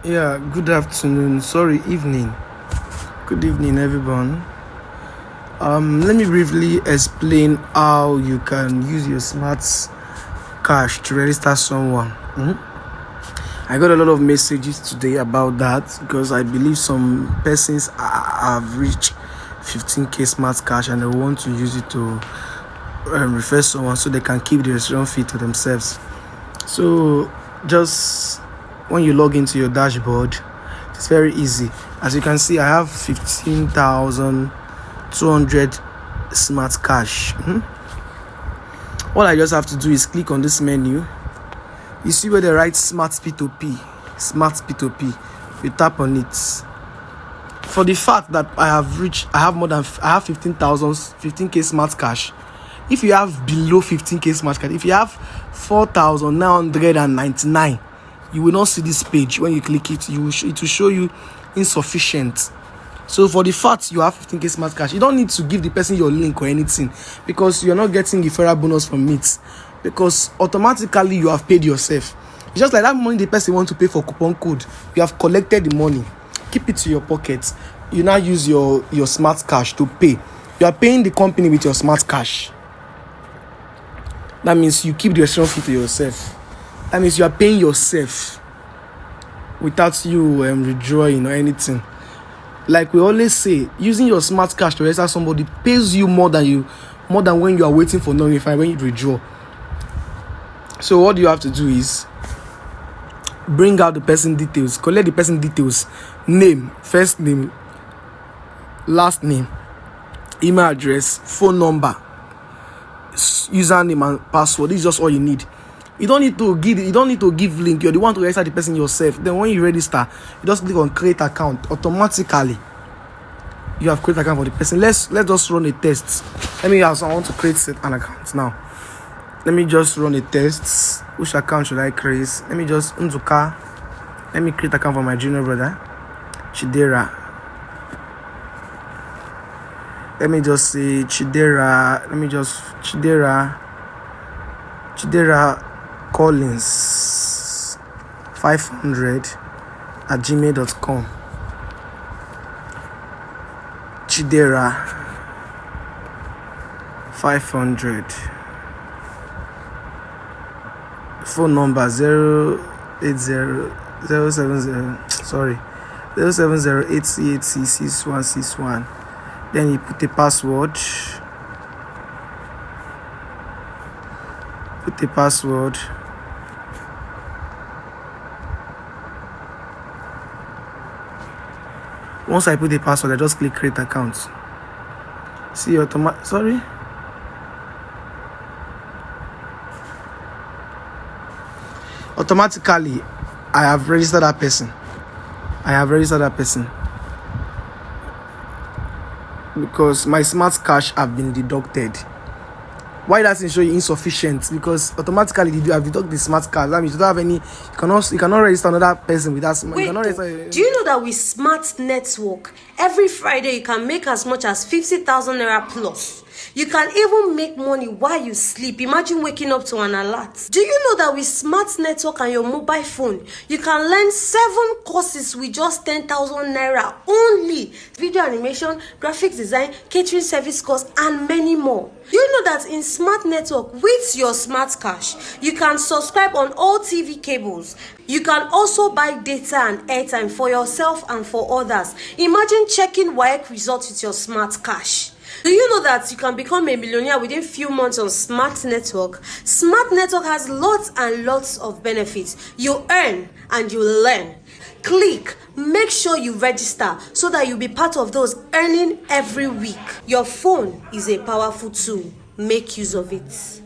Yeah, good afternoon. Sorry, evening. Good evening, everyone. Let me briefly explain how you can use your smart cash to register someone. I got a lot of messages today about that because I believe some persons have reached 15k smart cash and they want to use it to refer someone so they can keep the registration fee to themselves. So just when you log into your dashboard, it's very easy. As you can see, I have 15,200 smart cash. All I just have to do is click on this menu. You see where they write smart P2P. You tap on it. For the fact that I have 15k smart cash. If you have below 15k smart cash, if you have 4,999, you will not see this page. When you click it, it will show you insufficient. So for the fact you have 15k smart cash, you don't need to give the person your link or anything, because you're not getting referral bonus from it, because automatically you have paid yourself. It's just like that money the person wants to pay for coupon code. You have collected the money, keep it to your pocket. You now use your smart cash to pay. You are paying the company with your smart cash. That means you keep the registration fee to yourself. That means you are paying yourself without you withdrawing or anything. Like we always say, using your smart cash to register somebody pays you more than when you are waiting for non-refund when you withdraw. So what you have to do is bring out the person details, collect the person details, name, first name, last name, email address, phone number, username and password. This is just all you need. You don't need to give link. You're the one to register the person yourself. Then when you register, you just click on create account. Automatically you have created account for the person. Let's just run a test. I want to create an account now. Let me just run a test. Which account should I create? Let me just let me create account for my junior brother Chidera. Let me just say Chidera. Chidera Collins 500@gmail.com. Chidera 500. Phone number 07088C6161. Then you put a password. Once I put the password, I just click create account. See automatically I have registered that person. Because my smart cash have been deducted. Why doesn't show you insufficient? Because automatically you have deducted the smart cash. That means you don't have any. You cannot register another person with that smart. Do you know that with Smart Network, every Friday you can make as much as 50,000 naira plus? You can even make money while you sleep. Imagine waking up to an alert. Do you know that with Smart Network and your mobile phone, you can learn 7 courses with just 10,000 naira only? Video animation, graphics design, catering service course, and many more. Do you know that in Smart Network, with your smart cash, you can subscribe on all TV cables? You can also buy data and airtime for yourself and for others. Imagine checking WAEC results with your smart cash. Do you know that you can become a millionaire within few months on Smart Network? Smart Network has lots and lots of benefits. You earn and you learn. Click, make sure you register so that you'll be part of those earning every week. Your phone is a powerful tool. Make use of it.